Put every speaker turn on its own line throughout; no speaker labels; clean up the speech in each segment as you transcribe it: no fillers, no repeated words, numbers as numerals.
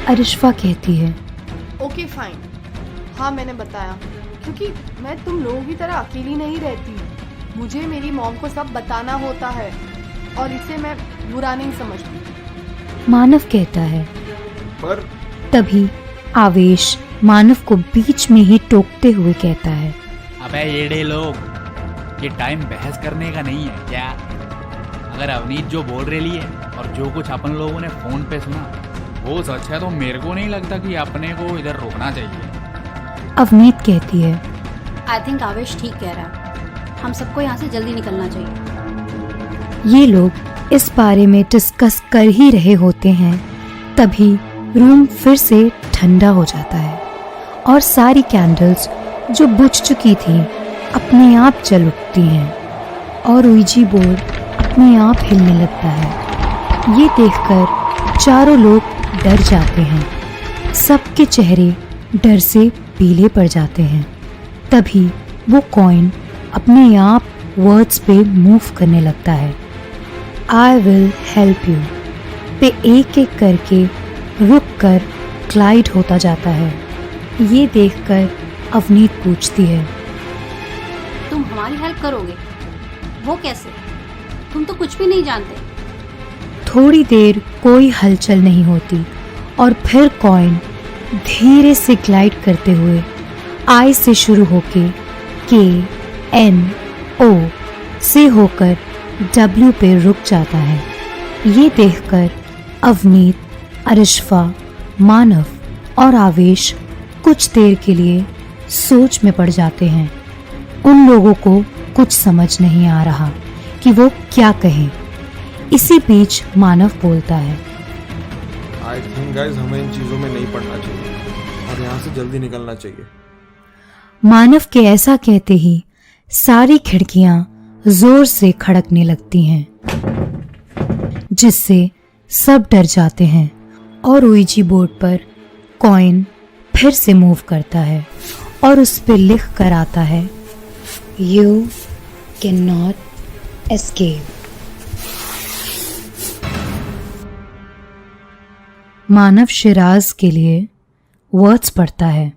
अरिश्वा कहती है।
Okay fine, हाँ मैंने बताया, क्योंकि मैं तुम लोगों की तरह अकेली नहीं रहती। मुझे मेरी मॉम को सब बताना होता है और इसे मैं बुरा नहीं समझती।
मानव कहता है।
पर
तभी आवेश मानव को बीच में ही टोकते हुए कहता है,
अबे येड़े लोग, ये टाइम बहस करने का नहीं है क्या? अगर अवनीत जो बोल रही है और जो कुछ अपन लोगों ने फोन पे सुना वो सच है तो मेरे को नहीं लगता कि अपने को इधर रोकना चाहिए।
अवनीत कहती है।
आई थिंक आवेश ठीक कह रहा है, हम सबको यहाँ से जल्दी निकलना चाहिए।
ये लोग इस बारे में डिस्कस कर ही रहे होते हैं, तभी रूम फिर से ठंडा हो जाता है और सारी कैंडल्स जो बुझ चुकी थी अपने आप जल उठती हैं और ouija बोर्ड अपने आप हिलने लगता है। ये देखकर चारों लोग डर जाते हैं, सबके चेहरे डर से पीले पड़ जाते हैं। तभी वो कॉइन अपने आप वर्ड्स पे मूव करने लगता है। आई विल हेल्प यू पे एक एक करके रुक कर ग्लाइड होता जाता है। ये देखकर अवनीत पूछती है,
तुम हमारी हेल्प करोगे? वो कैसे? तुम तो कुछ भी नहीं जानते।
थोड़ी देर कोई हलचल नहीं होती और फिर कॉइन धीरे से ग्लाइड करते हुए आई से शुरू होके KNO से होकर W पे रुक जाता है। ये देखकर अवनीत, अरिश्वा, मानव और आवेश कुछ देर के लिए सोच में पड़ जाते हैं। उन लोगों को कुछ समझ नहीं आ रहा कि वो क्या कहें। इसी बीच मानव बोलता है,
आई थिंक गाइस हमें इन चीजों में नहीं पड़ना चाहिए और यहाँ से जल्दी निकलना चाहिए।
मानव के ऐसा कहते ही सारी खिड़कियां जोर से खड़कने लगती हैं, जिससे सब डर जाते हैं और ouija बोर्ड पर कॉइन फिर से मूव करता है और उस पर लिख कर आता है, you can not escape. Manav Shiraz के लिए वर्ड्स पढ़ता है।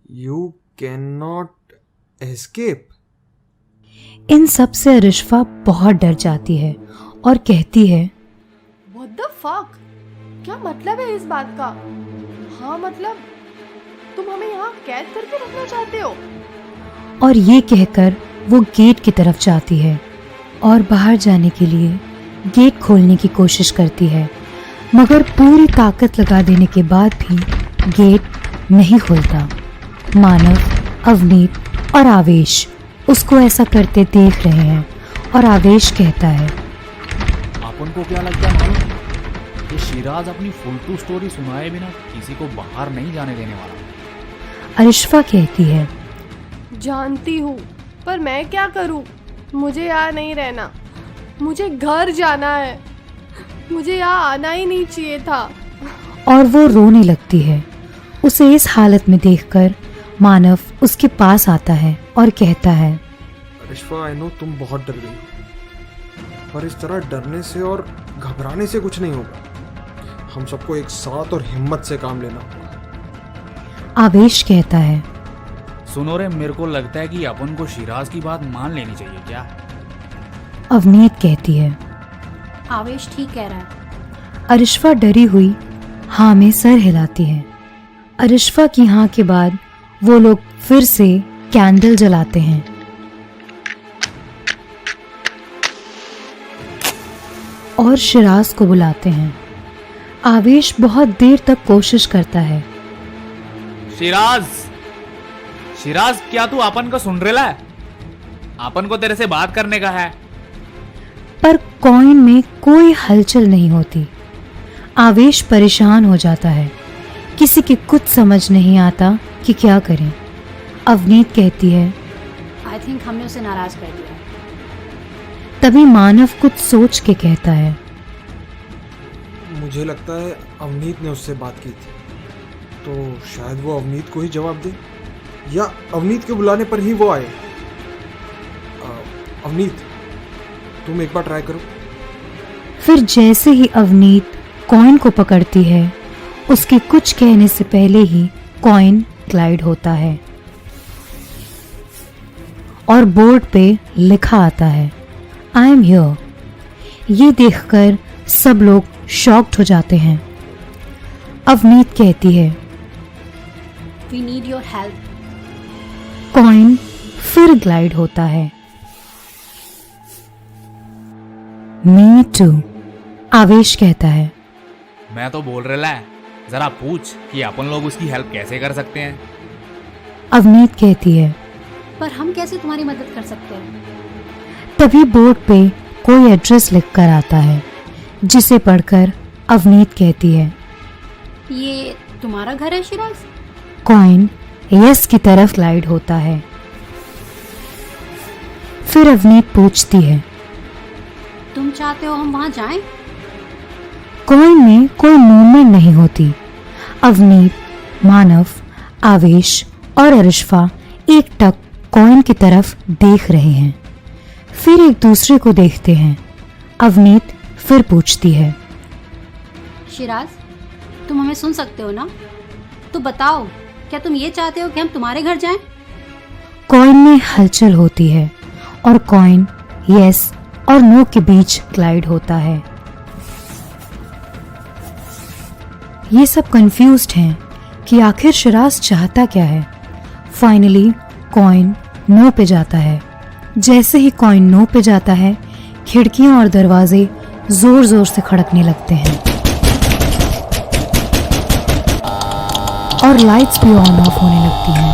You can not escape.
इन सब से अरिश्वा बहुत डर जाती है और कहती है,
व्हाट द फक, क्या मतलब है इस बात का? हाँ मतलब तुम हमें यहाँ कैद करके रखना चाहते हो?
और ये कहकर वो गेट की तरफ जाती है और बाहर जाने के लिए गेट खोलने की कोशिश करती है, मगर पूरी ताकत लगा देने के बाद भी गेट नहीं खुलता। मानव, अवनीत और आवेश उसको ऐसा करते देख रहे हैं और आवेश कहता है,
अपन को क्या लगता है मालूम? ये शिराज अपनी फुलटू स्टोरी सुनाए बिना किसी को बाहर नहीं जाने देने वाला।
अरिश्वा कहती है,
जानती हूँ, पर मैं क्या करूँ? मुझे यहाँ नहीं रहना, मुझे घर जाना है, मुझे यहाँ आना ही नहीं चाहिए था।
और वो रोने लगती है। उसे इस हालत में देखकर मानव उसके पास आता है और कहता है,
अरिश्वा आई नो तुम बहुत डर गई, पर इस तरह डरने से और घबराने से कुछ नहीं होगा। हम सबको एक साथ और हिम्मत से काम लेना होगा।
आवेश कहता है,
सुनो रे, मेरे को लगता है कि अपन को शिराज की बात मान लेनी चाहिए क्या?
अवनीत कहती है।
आवेश ठीक कह रहा है।
अरिश्वा डरी हुई हाँ में सर हिलाती है। अरिश्वा की हाँ के बाद वो लोग फिर से कैंडल जलाते हैं। और शिराज को बुलाते हैं। आवेश बहुत देर तक कोशिश करता है।
शिराज, शिराज, क्या तू अपन को सुन रेला है? अपन को तेरे से बात करने का है।
पर कॉइन में कोई हलचल नहीं होती। आवेश परेशान हो जाता है। किसी की कुछ समझ नहीं आता कि क्या करें। अवनीत कहती है,
आई थिंक हमने उसे नाराज कर दिया।
तभी मानव कुछ सोच के कहता है,
मुझे लगता है अवनीत ने उससे बात की थी, तो शायद वो अवनीत को ही जवाब दे, या अवनीत के बुलाने पर ही वो आए। अवनीत, तुम एक बार ट्राई करो।
फिर जैसे ही अवनीत कॉइन को पकड़ती है उसके कुछ कहने से पहले ही कॉइन ग्लाइड होता है और बोर्ड पे लिखा आता है आई एम हियर। ये देखकर सब लोग शॉक्ड हो जाते हैं। अवनीत कहती है
we need your help.
Coin फिर ग्लाइड होता है। मी टू, आवेश कहता है।
मैं तो बोल रहा है, जरा पूछ कि अपन लोग उसकी हेल्प कैसे कर सकते हैं।
अवनीत कहती है।
पर हम कैसे तुम्हारी मदद कर सकते हैं?
तभी बोर्ड पे कोई एड्रेस लिखकर आता है जिसे पढ़कर अवनीत कहती है
ये तुम्हारा घर है शिराज?
कॉइन यस की तरफ ग्लाइड होता है। फिर अवनीत पूछती है
तुम चाहते हो हम वहां जाएं?
कॉइन में कोई मूवमेंट नहीं होती। अवनीत, मानव, आवेश और अरिशफा एकटक कॉइन की तरफ देख रहे हैं, फिर एक दूसरे को देखते हैं। अवनीत फिर पूछती है
शिराज, तुम हमें सुन सकते हो ना? तो बताओ, क्या तुम ये चाहते हो कि हम तुम्हारे घर जाएं?
कॉइन में हलचल होती है और कॉइन यस और नो के बीच ग्लाइड होता है। ये सब कंफ्यूज्ड हैं कि आखिर शिराज चाहता क्या है। फाइनली कॉइन नो पे जाता है। जैसे ही कॉइन नो पे जाता है, खिड़कियां और दरवाजे जोर जोर से खड़कने लगते हैं और लाइट्स भी ऑन ऑफ होने लगती हैं।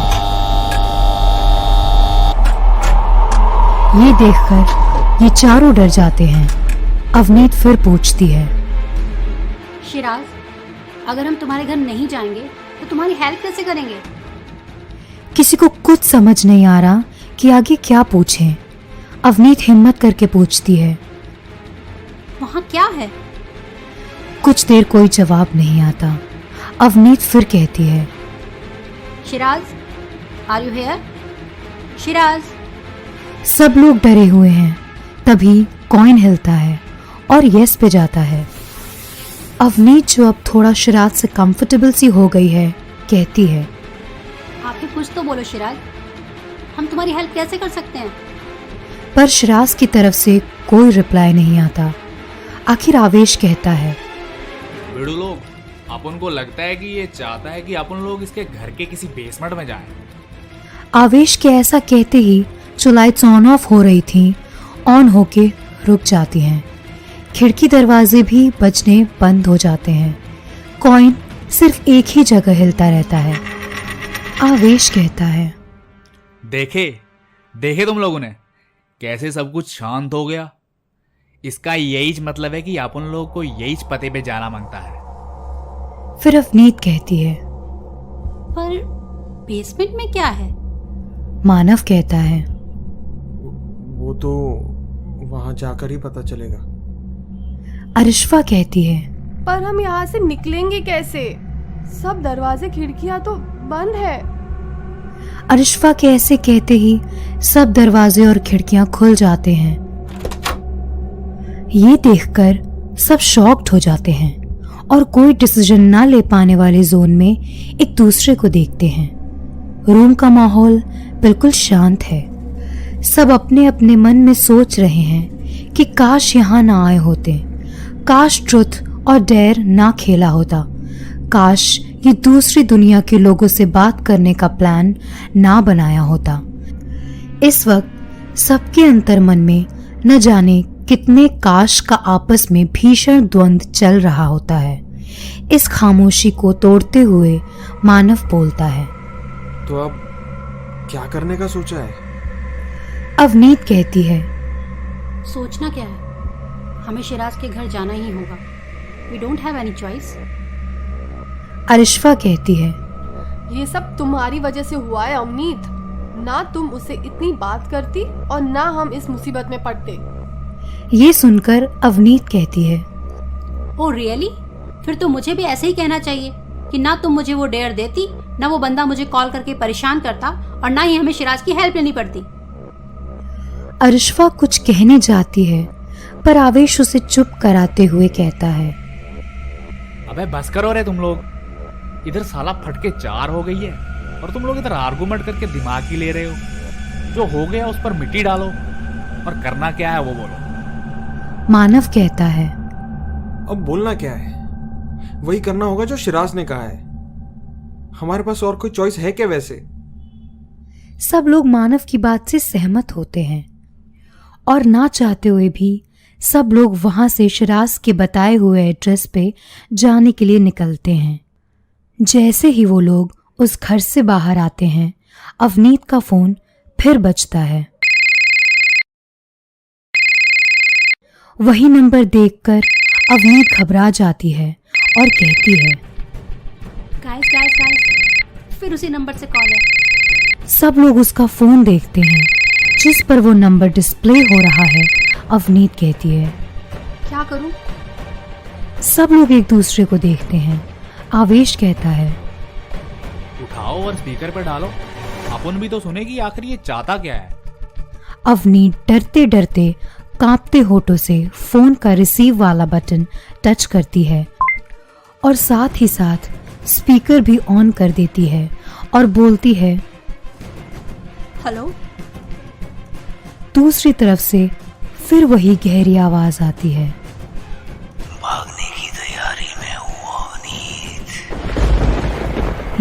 ये देखकर ये चारों डर जाते हैं। अवनीत फिर पूछती है
शिराज, अगर हम तुम्हारे घर नहीं जाएंगे तो तुम्हारी हेल्प कैसे करेंगे?
किसी को कुछ समझ नहीं आ रहा कि आगे क्या पूछें। अवनीत हिम्मत करके पूछती है।
वहां क्या है?
कुछ देर कोई जवाब नहीं आता। अवनीत फिर कहती है
Shiraz, are you here? Shiraz.
सब लोग डरे हुए हैं। तभी कॉइन हिलता है और यस पे जाता है। अवनीत, जो अब थोड़ा शिराज से कंफर्टेबल सी हो गई है, कहती है
आखिर कुछ तो बोलो शिराज, हम तुम्हारी हेल्प कैसे कर सकते हैं?
पर शिराज की तरफ से कोई रिप्लाई नहीं आता। आखिर आवेश कहता है
बिड़ू लोग, अपन को लगता है कि ये चाहता है कि अपन लोग इसके घर के किसी बेसमेंट में जाएं।
आवेश के ऐसा कहते ही जो लाइट्स ऑन ऑफ हो रही थी ऑन होके रुक जाती हैं। खिड़की दरवाजे भी बजने बंद हो जाते हैं। कॉइन सिर्फ एक ही जगह हिलता रहता है। आवेश कहता है
देखे तुम लोगों ने कैसे सब कुछ शांत हो गया। इसका यही मतलब है कि अपन लोग को यही पते पे जाना मांगता है।
फिर अवनीत कहती है
पर बेसमेंट में क्या है?
मानव कहता है
वो तो वहां जाकर ही पता चलेगा।
अरिशफा कहती है
पर हम यहाँ से निकलेंगे कैसे? सब दरवाजे खिड़कियां तो बंद है।
अरिशफा के ऐसे कहते ही सब दरवाजे और खिड़कियां खुल जाते हैं। ये देखकर सब शॉक्ड हो जाते हैं और कोई डिसीजन ना ले पाने वाले जोन में एक दूसरे को देखते हैं। रूम का माहौल बिल्कुल शांत है। सब अपने अपने मन में सोच रहे हैं कि काश यहाँ ना आए होते, काश ट्रुथ और डेयर ना खेला होता, काश ये दूसरी दुनिया के लोगों से बात करने का प्लान ना बनाया होता। इस वक्त सबके अंतर्मन में न जाने कितने काश का आपस में भीषण द्वंद्व चल रहा होता है। इस खामोशी को तोड़ते हुए मानव बोलता है
तो अब क्या करने का सोचा है?
अवनीत कहती है
सोचना क्या है, हमें शिराज के घर जाना ही होगा। We don't have any choice.
Arishfa कहती है
ये सब तुम्हारी वजह से हुआ है अवनीत। ना तुम उससे इतनी बात करती और ना हम इस मुसीबत में पड़ते।
ये सुनकर अवनीत कहती है
ओह रियली? फिर तो मुझे भी ऐसे ही कहना चाहिए कि ना तुम मुझे वो डेयर देती, ना वो बंदा मुझे कॉल करके परेशान करता, और ना ही हमें शिराज की हेल्प लेनी पड़ती।
अरिशफा कुछ कहने जाती है पर आवेश उसे चुप कराते हुए कहता है
अबे बस करो रे तुम लोग, इधर साला फटके 4 हो गई है और तुम लोग इधर आर्गुमेंट करके दिमाग ही ले रहे हो। जो हो गया उस पर मिट्टी डालो और करना क्या है वो बोलो।
मानव कहता है,
अब बोलना क्या है? वही करना होगा जो शिराज ने कहा है। हमारे पास और कोई चॉइस है क्या वैसे?
सब लोग मानव की बात से सहमत होते हैं और ना चाहते हुए भी सब लोग वहां से शिराज के बताए हुए एड्रेस पे जाने के लिए निकलते हैं। जैसे ही वो लोग उस घर से बाहर आते हैं, अवनीत का फोन फिर बजता है। वही नंबर देखकर अवनीत घबरा जाती है और कहती है,
गाइस फिर उसी नंबर से कॉल है।
सब लोग उसका फोन देखते हैं जिस पर वो नंबर डिस्प्ले हो रहा है। अवनीत कहती है,
क्या करूं?
सब लोग एक दूसरे को देखते हैं। आवेश कहता है,
उठाओ और स्पीकर पर डालो, अपन भी तो सुने कि आखिर ये चाहता क्या है।
अवनीत डरते डरते कांपते होठों से फोन का रिसीव वाला बटन टच करती है और साथ ही साथ स्पीकर भी ऑन कर देती है और बोलती है,
हेलो।
दूसरी तरफ से फिर वही गहरी आवाज आती है,
भागने की तैयारी में हूँ अवनीत।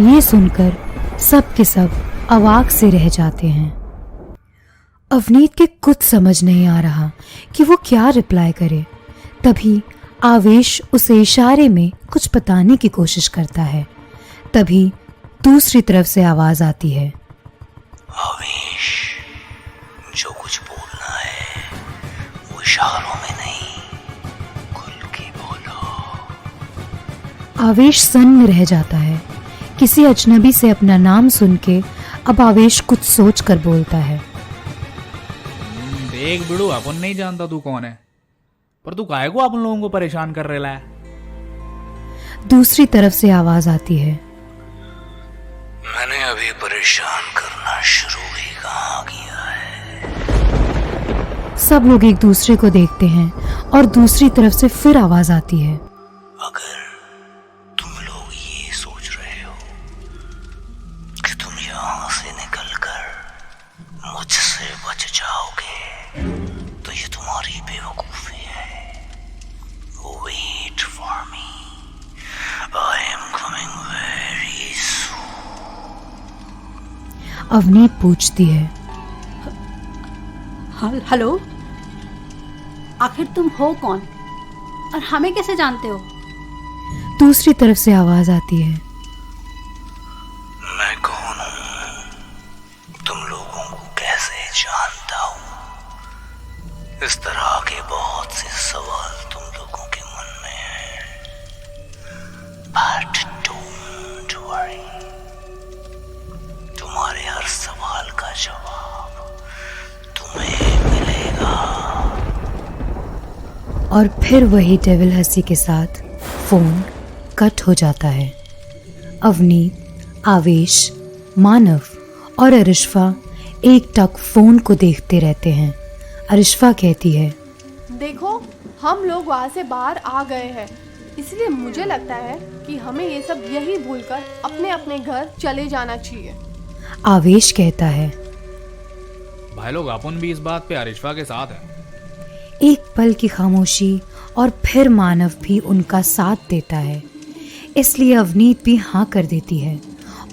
ये सुनकर सब के सब अवाक से रह जाते हैं। अवनीत के कुछ समझ नहीं आ रहा कि वो क्या रिप्लाई करे। तभी आवेश उसे इशारे में कुछ बताने की कोशिश करता है। तभी दूसरी तरफ से आवाज आती है,
आवेश, जो कुछ बोलना है वो इशारों में नहीं, खुल के बोलो।
आवेश सन्न रह जाता है। किसी अजनबी से अपना नाम सुन के अब आवेश कुछ सोच कर बोलता है,
देख बिड़ू, अपन नहीं जानता तू कौन है, पर तू काहे को अपन लोगों को परेशान कर रहा है।
दूसरी तरफ से आवाज आती है,
मैंने अभी परेशान करना शुरू ही कहाँ किया है।
सब लोग एक दूसरे को देखते हैं और दूसरी तरफ से फिर आवाज आती है,
अगर तुम लोग ये सोच रहे हो कि तुम यहाँ से निकलकर मुझसे बच जाओगे, तो ये तुम्हारी बेवकूफी है। Wait for me. I am coming very soon.
Avneet पूछती है,
हेलो, आखिर तुम हो कौन और हमें कैसे जानते हो?
दूसरी तरफ से आवाज आती है,
मैं कौन हूँ, तुम लोगों को कैसे जानता हूँ? इस तरह के बहुत से सवाल तुम लोगों के मन में हैं, but don't worry, तुम्हारे हर सवाल का जवाब तुम्हें मिलेगा।
और फिर वही डेविल हंसी के साथ फोन कट हो जाता है। अवनीत, आवेश, मानव और अरिश्वा एक टक फोन को देखते रहते हैं। अरिश्वा कहती है,
देखो, हम लोग वहाँ से बाहर आ गए हैं, इसलिए मुझे लगता है कि हमें ये सब यही भूलकर अपने अपने घर चले जाना चाहिए।
आवेश कहता है,
भाई लोग, अपन भी इस बात पे अरिश्वा के साथ है।
एक पल की खामोशी और फिर मानव भी उनका साथ देता है। इसलिए अवनीत भी हाँ कर देती है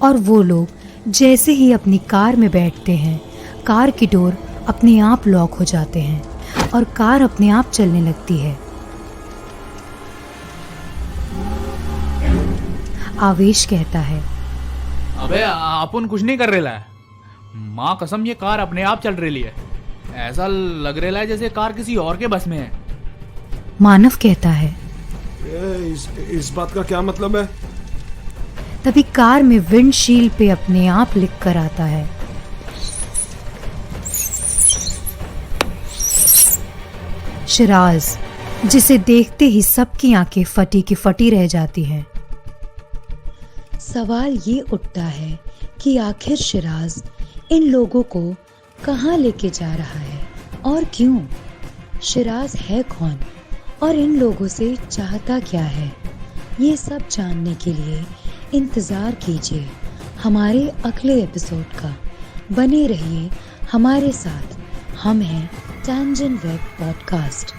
और वो लोग जैसे ही अपनी कार में बैठते हैं, कार की डोर अपने आप लॉक हो जाते हैं और कार अपने आप चलने लगती है। आवेश कहता है,
अबे अपन कुछ नहीं कर रहे है, माँ कसम ये कार अपने आप चल रही है। ऐसा लग रहा है जैसे कार किसी और के बस में है।
मानव कहता है,
इस बात का क्या मतलब है?
तभी कार में विंडशील्ड पे अपने आप लिख कर आता है, शिराज, जिसे देखते ही सबकी आंखें फटी की फटी रह जाती हैं। सवाल ये उठता है कि आखिर शिराज इन लोगों को कहाँ लेके जा रहा है और क्यों? शिराज है कौन और इन लोगों से चाहता क्या है? ये सब जानने के लिए इंतज़ार कीजिए हमारे अगले एपिसोड का। बने रहिए हमारे साथ। हम हैं टैंजेंट वेब पॉडकास्ट।